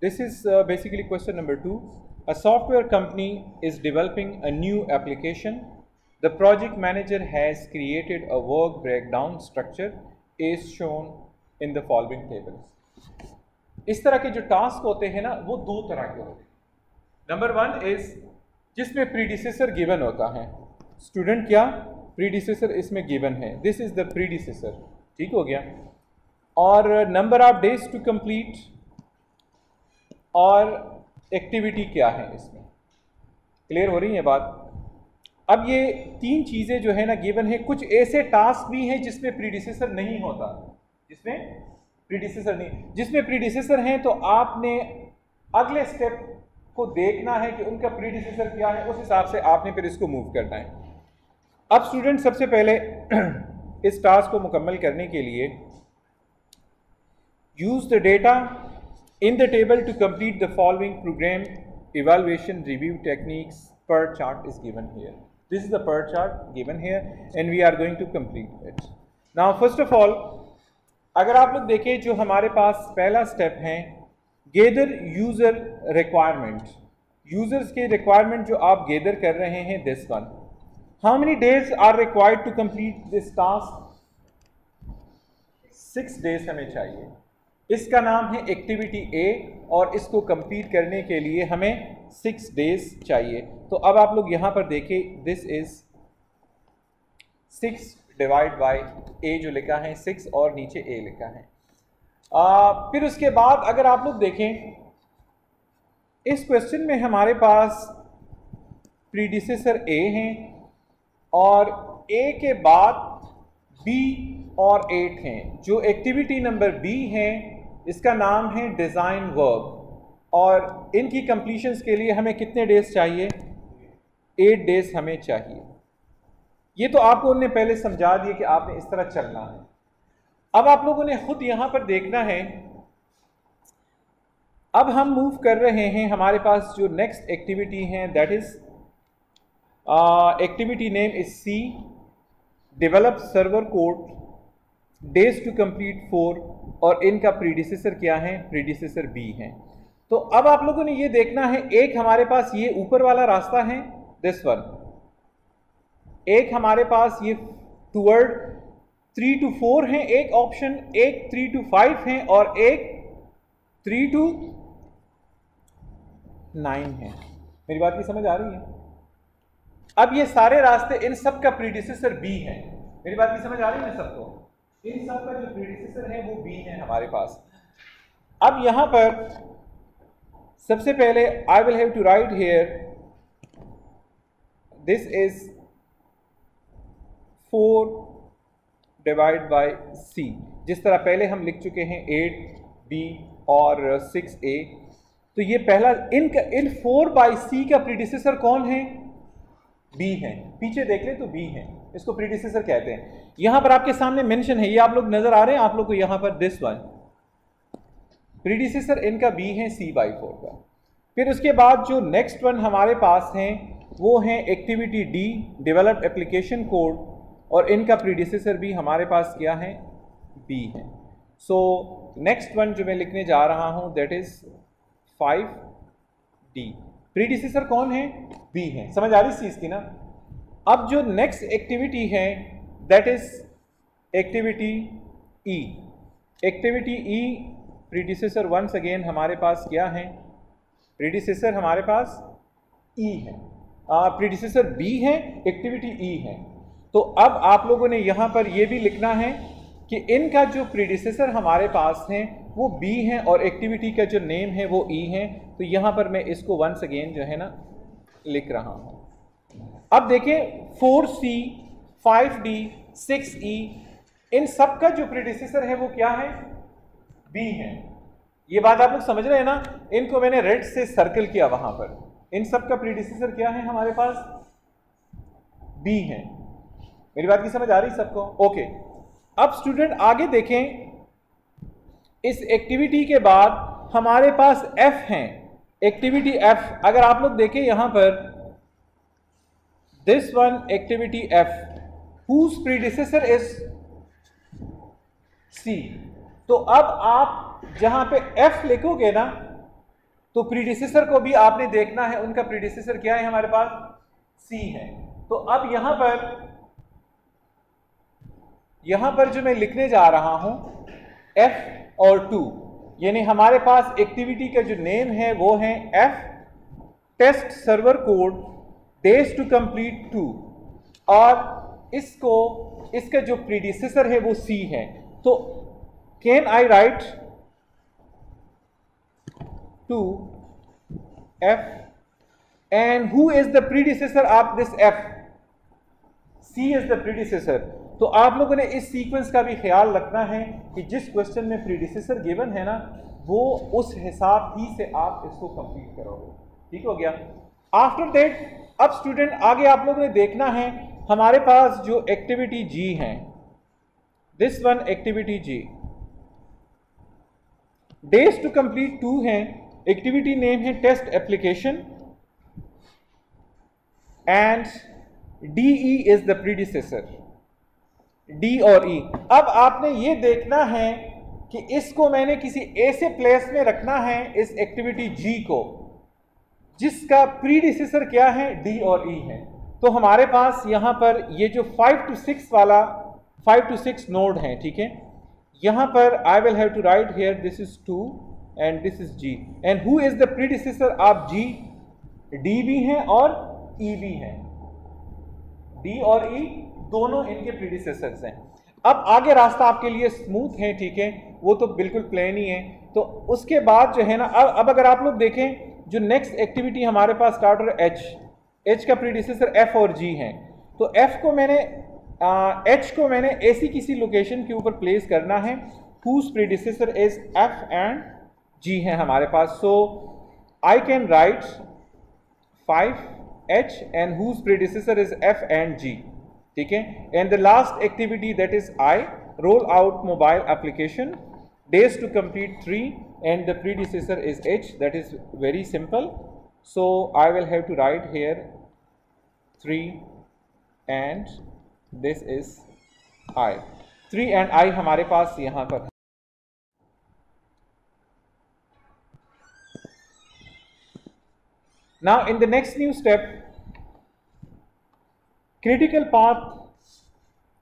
This is basically question number 2. A software company is developing a new application. The project manager has created a work breakdown structure is shown in the following tables. इस तरह के जो task होते हैं ना वो दो तरह के होते हैं. नंबर 1 इज जिसमें प्रीडिसेसर गिवन होता है. स्टूडेंट क्या प्रीडिसेसर इसमें गिवन है. This is the predecessor. ठीक हो गया. और number of days to complete और एक्टिविटी क्या है इसमें. क्लियर हो रही है बात. अब ये तीन चीज़ें जो है ना गिवन है. कुछ ऐसे टास्क भी हैं जिसमें प्रीडिसेसर नहीं होता, जिसमें प्रीडिसेसर नहीं, जिसमें प्रीडिसेसर हैं तो आपने अगले स्टेप को देखना है कि उनका प्रीडिसेसर क्या है, उस हिसाब से आपने फिर इसको मूव करना है. अब स्टूडेंट सबसे पहले इस टास्क को मुकम्मल करने के लिए use the data in the table to complete the following program evaluation review techniques. Per chart is given here. This is the per chart given here and we are going to complete it. Now first of all अगर आप लोग देखें जो हमारे पास पहला step है gather user requirement. Users के requirement जो आप गेदर कर रहे हैं this one. How many days are required to complete this task? 6 days हमें चाहिए. इसका नाम है एक्टिविटी ए और इसको कंप्लीट करने के लिए हमें 6 डेज चाहिए. तो अब आप लोग यहाँ पर देखें दिस इज 6 डिवाइड बाय ए जो लिखा है 6 और नीचे ए लिखा है. फिर उसके बाद अगर आप लोग देखें इस क्वेश्चन में हमारे पास प्रीडिसेसर ए हैं और ए के बाद बी और 8 हैं. जो एक्टिविटी नंबर बी है इसका नाम है डिज़ाइन वर्क और इनकी कंप्लीशंस के लिए हमें कितने डेज चाहिए? 8 डेज हमें चाहिए. ये तो आपको उन्होंने पहले समझा दिया कि आपने इस तरह चलना है. अब आप लोगों ने खुद यहाँ पर देखना है. अब हम मूव कर रहे हैं. हमारे पास जो नेक्स्ट एक्टिविटी है that is activity name is C. Develop server code, days to complete 4 और इनका प्रीडिसेसर क्या है? प्रीडिसेसर बी है. तो अब आप लोगों ने ये देखना है एक हमारे पास ये ऊपर वाला रास्ता है दिस वन, एक हमारे पास ये टूवर्ड 3 to 4 है एक ऑप्शन, एक 3 to 5 है और एक 3 to 9 है. मेरी बात की समझ आ रही है? अब ये सारे रास्ते इन सब का प्रीडिसेसर बी है. मेरी बात की समझ आ रही है सबको? इन सब का जो प्रीडिसेसर है वो बी है हमारे पास. अब यहां पर सबसे पहले I will have to write here this is 4 divide by C. जिस तरह पहले हम लिख चुके हैं 8 बी और 6 ए. तो ये पहला इन 4 बाय सी का प्रीडिसेसर कौन है? बी है. पीछे देख ले तो बी है, इसको प्रीडिसेसर कहते हैं. यहां पर आपके सामने मेंशन है, ये आप लोग नजर आ रहे हैं आप लोग को यहां पर दिस वन प्रीडिसेसर इनका बी है C/4 का. फिर उसके बाद जो नेक्स्ट वन हमारे पास हैं वो है activity D, develop application code और इनका प्रीडिसेसर भी हमारे पास क्या है? बी है. सो नेक्स्ट वन जो मैं लिखने जा रहा हूं दैट इज 5D. प्रीडिसेसर कौन है? बी है. समझ आ रही इस चीज की ना? अब जो नेक्स्ट एक्टिविटी है that is activity E. Activity E predecessor once again हमारे पास क्या है? प्रीडिसेसर हमारे पास ई है. प्रीडिसेसर बी है, एक्टिविटी ई है. तो अब आप लोगों ने यहाँ पर ये भी लिखना है कि इनका जो प्रीडिसेसर हमारे पास हैं वो बी हैं और एक्टिविटी का जो नेम है वो ई है. तो यहाँ पर मैं इसको वंस अगेन जो है ना लिख रहा हूँ. अब देखें 4C, 5D, 6E इन सब का जो प्रीडिसेसर है वो क्या है? बी है. ये बात आप लोग समझ रहे हैं ना? इनको मैंने रेड से सर्कल किया वहां पर. इन सब का प्रीडिसेसर क्या है हमारे पास? बी है. मेरी बात की समझ आ रही सबको? ओके. अब स्टूडेंट आगे देखें. इस एक्टिविटी के बाद हमारे पास F है. एक्टिविटी F अगर आप लोग देखें यहां पर this one activity F whose predecessor is C. तो अब आप जहां पे F लिखोगे ना तो प्रीडिसेसर को भी आपने देखना है, उनका प्रीडिसेसर क्या है हमारे पास, C है। तो अब यहां पर जो मैं लिखने जा रहा हूं F और 2, यानी हमारे पास एक्टिविटी का जो नेम है वो है F test server code days to complete 2, और इसका जो प्रीडिसेसर है वो C है। तो can I write two F and who is the predecessor of this F? C is the predecessor। तो आप लोगों ने इस सीक्वेंस का भी ख्याल रखना है कि जिस क्वेश्चन में प्रीडिसेसर गिवन है ना, वो उस हिसाब ही से आप इसको कंप्लीट करोगे। ठीक हो गया। आफ्टर दैट अब स्टूडेंट आगे आप लोगों ने देखना है, हमारे पास जो एक्टिविटी G है, this one activity G, days to complete 2 है, एक्टिविटी नेम है test application and DE is the predecessor, D और E। अब आपने ये देखना है कि इसको मैंने किसी ऐसे प्लेस में रखना है, इस एक्टिविटी G को, जिसका प्रीडिसेसर क्या है, D और E है। तो हमारे पास यहां पर ये जो 5 to 6 वाला 5 to 6 नोड है, ठीक है, यहां पर I will have to write here this is 2 and this is G and who is the predecessor of G, D भी है और E भी है, D और E दोनों इनके प्रीडिसेसर्स हैं। अब आगे रास्ता आपके लिए स्मूथ है, ठीक है, वो तो बिल्कुल प्लेन ही है। तो उसके बाद जो है ना, अब अगर आप लोग देखें जो नेक्स्ट एक्टिविटी हमारे पास स्टार्ट हो रहा है H का प्रीडिसेसर F और G है। तो F को मैंने H को मैंने ऐसी किसी लोकेशन के ऊपर प्लेस करना है whose predecessor is F and G है हमारे पास। So I can write 5H and whose predecessor is F and G, ठीक है। And the last activity that is I, roll out mobile application, days to complete 3 and the predecessor is H, that is very simple. So I will have to write here 3 and this is I, 3 and I हमारे पास यहाँ पर। Now in the next new step, critical path,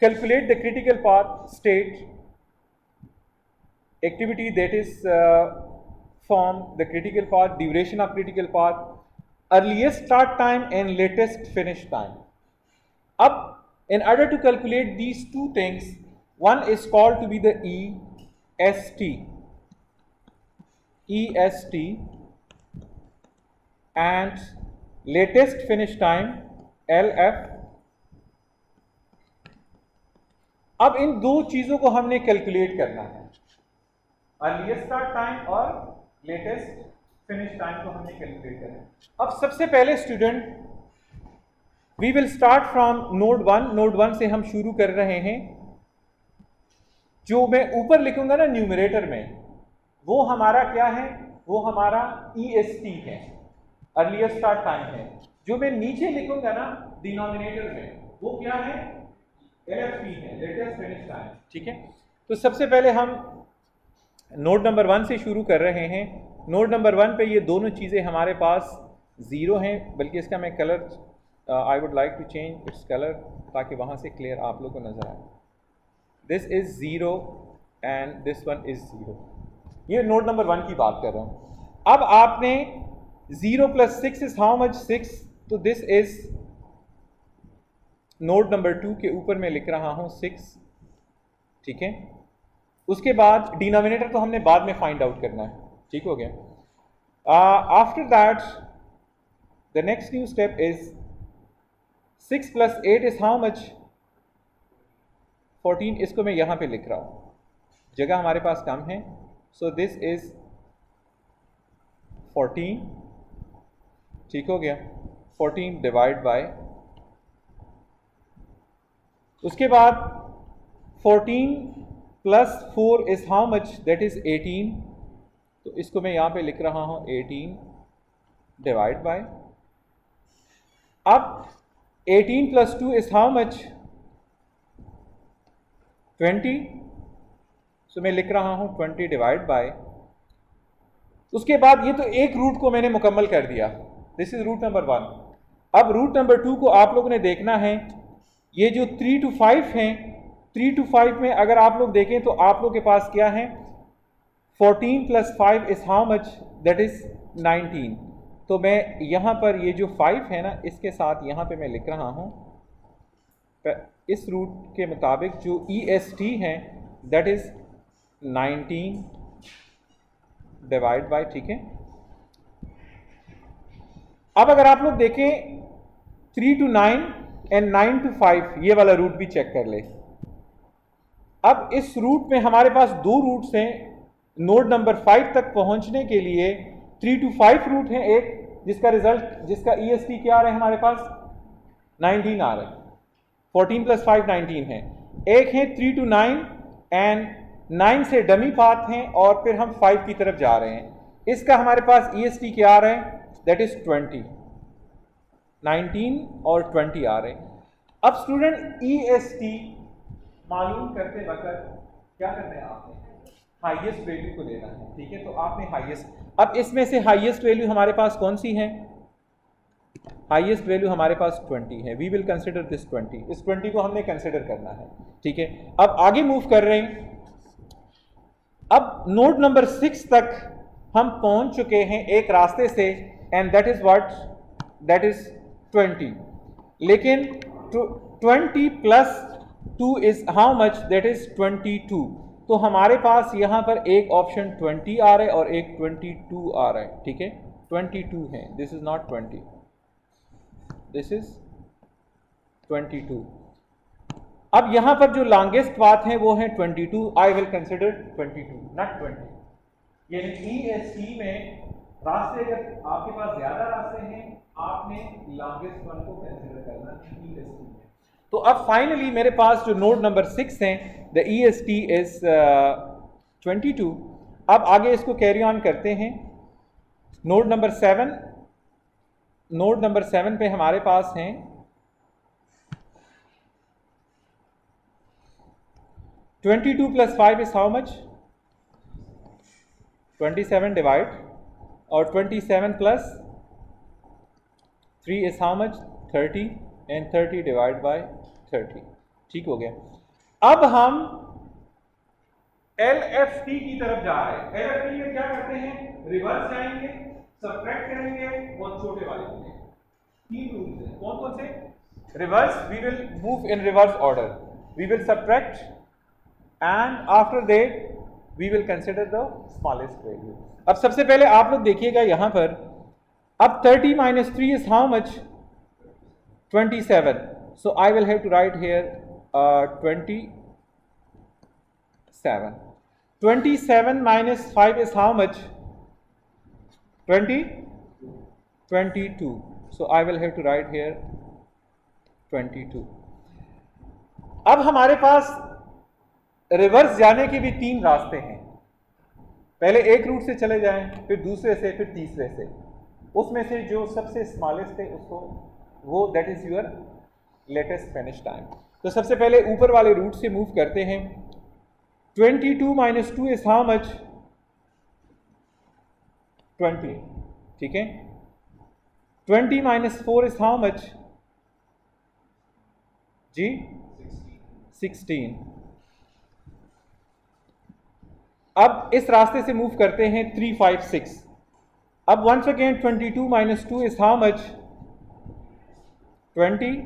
calculate the critical path state activity that is from the critical path, duration of critical path, earliest start time and latest finish time. Up, in order to calculate these two things, one is called to be the EST and latest finish time LF। अब इन दो चीजों को हमने calculate करना है, earliest start time और latest finish time को हमने कैलकुलेट करना है। अब सबसे पहले student we will start from node 1। Node 1 से हम शुरू कर रहे हैं। जो मैं ऊपर लिखूंगा ना न्यूमरेटर में, वो हमारा क्या है, वो हमारा EST है, अर्लीस्ट स्टार्ट टाइम है। जो मैं नीचे लिखूंगा ना डिनोमिनेटर में, वो क्या है, LFT है, लेटेस्ट फिनिश टाइम, ठीक है। तो सबसे पहले हम नोड नंबर 1 से शुरू कर रहे हैं। नोड नंबर 1 पे ये दोनों चीज़ें हमारे पास 0 हैं, बल्कि इसका मैं colour I would like to change its colour ताकि वहाँ से क्लियर आप लोग को नज़र आए। This is 0 and this one is 0। ये नोड नंबर 1 की बात कर रहा हूँ। अब आपने 0 + 6 इज़ हाउ मच, 6, तो दिस इज़ नोड नंबर 2 के ऊपर मैं लिख रहा हूँ 6, ठीक है। उसके बाद डिनोमिनेटर तो हमने बाद में फाइंड आउट करना है, ठीक हो गया। After that the next new step is 6 + 8 is how much, 14। इसको मैं यहाँ पे लिख रहा हूँ, जगह हमारे पास कम है। सो दिस इज 14, ठीक हो गया। 14 डिवाइड बाय, उसके बाद 14 + 4 is how much, that is 18। तो इसको मैं यहाँ पे लिख रहा हूँ 18 डिवाइड बाय, अब 18 + 2 इज हाउ मच, 20। सो मैं लिख रहा हूँ 20 डिवाइड बाय, उसके बाद ये तो एक रूट को मैंने मुकम्मल कर दिया, दिस इज रूट नंबर 1। अब रूट नंबर 2 को आप लोगों ने देखना है, ये जो 3 to 5 हैं, 3 to 5 में अगर आप लोग देखें तो आप लोग के पास क्या है, 14 + 5 is how much, that is 19। तो मैं यहाँ पर ये जो 5 है ना, इसके साथ यहाँ पे मैं लिख रहा हूँ इस रूट के मुताबिक जो EST है दैट इज 19 डिवाइड बाय, ठीक है। अब अगर आप लोग देखें 3 to 9 एंड 9 to 5, ये वाला रूट भी चेक कर ले। अब इस रूट में हमारे पास दो रूट्स हैं नोड नंबर 5 तक पहुंचने के लिए। 3 to 5 रूट है एक, जिसका रिजल्ट, जिसका EST क्या आ रहा है हमारे पास, 19 आ रहा है। 14 + 5 19 है। एक है 3 to 9 एंड 9 से डमी पाथ हैं और फिर हम 5 की तरफ जा रहे हैं। इसका हमारे पास EST क्या आ रहा है, दैट इज 20, 19 और 20 आ रहे हैं। अब स्टूडेंट EST मालूम करते वक्त क्या करना है, आपने हाईएस्ट वैल्यू को लेना है, ठीक है। तो आपने हाईएस्ट, अब इसमें से हाईएस्ट वैल्यू हमारे पास कौन सी है, हाईएस्ट वैल्यू हमारे पास 20 है। वी विल कंसिडर दिस 20, इस 20 को हमने कंसिडर करना है, ठीक है। अब आगे मूव कर रहे हैं। अब नोड नंबर 6 तक हम पहुंच चुके हैं एक रास्ते से, and that is what, that is 20। लेकिन 20 + 2 is how much, that is 22। तो हमारे पास यहाँ पर एक ऑप्शन 20 आ रहा है और एक 22 आ रहा है, ठीक है। 22 है, this is not 20, this is 22। अब यहाँ पर जो लॉन्गेस्ट पाथ है वो है 22, आई विल कंसिडर 22 नॉट 20। यानी EST में रास्ते अगर आपके पास ज्यादा रास्ते हैं, आपने लॉन्गेस्ट वन को कंसिडर करना है EST में। तो अब फाइनली मेरे पास जो नोड नंबर 6 है, द EST इज 22। अब आगे इसको कैरी ऑन करते हैं। नोड नंबर 7, नोड नंबर 7 पे हमारे पास हैं 22 + 5 इज हाउ मच, 27 डिवाइड, और 27 + 3 is how much, 30, and 30 divide by 30, ठीक हो गया। अब हम LFT की तरफ जा रहे हैं। LFT में क्या करते हैं, रिवर्स जाएंगे, सब्ट्रैक्ट करेंगे और छोटे वाले को लेंगे। 3 रूल्स हैं, कौन कौन से, reverse, we will move in reverse order, we will subtract, and after that we will consider the smallest value. अब सबसे पहले आप लोग देखिएगा यहां पर, अब 30 - 3 is how much, 27। So I will have to write here 27। 27 - 5 is how much, 20, 22. So I will have to write here 22. अब हमारे पास रिवर्स जाने के भी 3 रास्ते हैं। पहले एक रूट से चले जाएं, फिर दूसरे से, फिर तीसरे से। उसमें से जो सबसे स्मॉलेस्ट है उसको, वो that is your latest finish time. तो सबसे पहले ऊपर वाले रूट से मूव करते हैं। 22 - 2 इज हाउ मच, 20, ठीक है। 20 - 4 इज हाउ मच जी, 16। अब इस रास्ते से मूव करते हैं 3, 5, 6। अब once again 22 - 2 is how much, 20।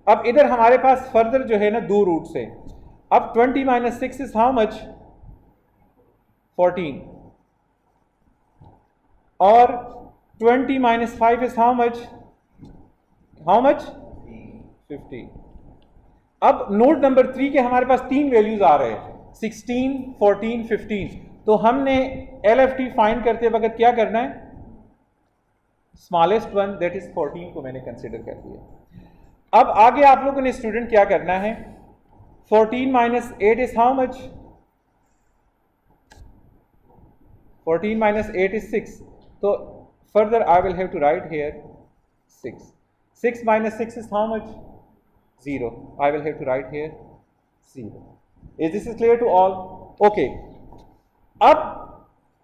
अब इधर हमारे पास फर्दर जो है ना 2 रूट्स हैं। अब 20 - 6 इज हाउ मच, 14, और 20 - 5 इज हाउ मच, 50। अब नोड नंबर 3 के हमारे पास 3 वैल्यूज आ रहे हैं, 16, 14, 15। तो हमने LFT फाइंड करते वक्त क्या करना है, स्मॉलेस्ट वन दैट इज 14 को मैंने कंसिडर कर दिया। अब आगे आप लोगों ने स्टूडेंट क्या करना है, 14 - 8 इज हाउ मच, 14 - 8 इज 6। तो further I will have to write here 6. 6 - 6 is how much, 0. I will have to write here 0. Is this clear to all? Okay. अब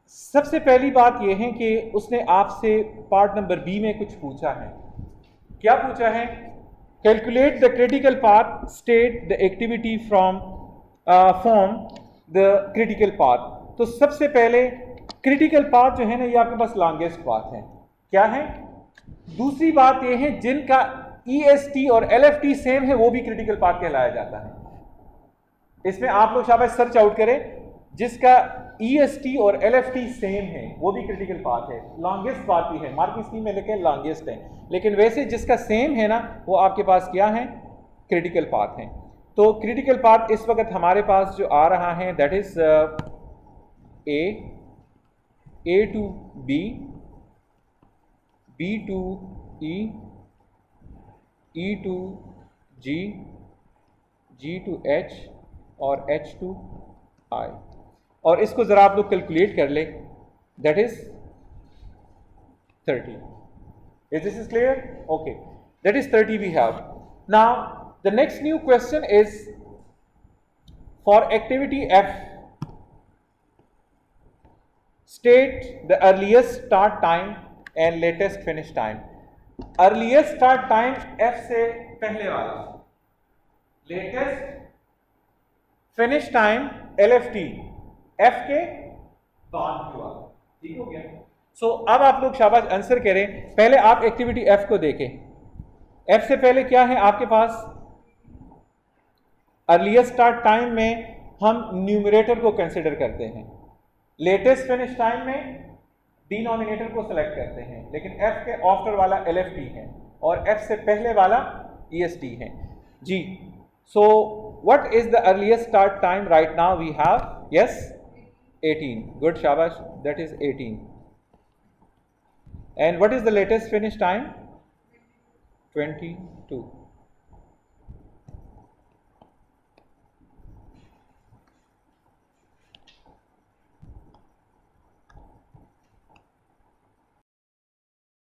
सबसे पहली बात यह है कि उसने आपसे पार्ट नंबर बी में कुछ पूछा है। क्या पूछा है? Calculate the critical path, state the activity from form the critical path. तो सबसे पहले क्रिटिकल पाथ जो है ना, ये आपके पास लॉन्गेस्ट पाथ है। क्या है? दूसरी बात यह है जिनका EST और LFT सेम है वो भी क्रिटिकल पाथ कहलाया जाता है। इसमें आप लोग शाबाश सर्च आउट करें, जिसका EST और LFT सेम है वो भी क्रिटिकल पाथ है। लॉन्गेस्ट पाथ भी है, मार्किंग स्कीम में लिखे लॉन्गेस्ट है, लेकिन वैसे जिसका सेम है ना वो आपके पास क्या है? क्रिटिकल पाथ है। तो क्रिटिकल पाथ इस वक्त हमारे पास जो आ रहा है that is A to B, B to E, E to G, G to H और H to I। और इसको ज़रा आप लोग कैलकुलेट कर ले, that is 30। Is this is clear? Okay, that is 30 we have. Now the next new question is for activity F, state the earliest start time and latest finish time। earliest start time F से पहले वाला, latest finish time LFT F के बाद की वाला। ठीक हो गया? सो अब आप लोग शाबाश आंसर करें। पहले आप एक्टिविटी F को देखें। F से पहले क्या है आपके पास? अर्लीस्ट स्टार्ट टाइम में हम न्यूमरेटर को कंसिडर करते हैं, लेटेस्ट फिनिश टाइम में डिनोमिनेटर को सेलेक्ट करते हैं, लेकिन F के आफ्टर वाला LFT है और F से पहले वाला EST है जी। So what is the earliest start time right now? We have yes 18, good शाबाश, that is 18। And what is the latest finish time? 22.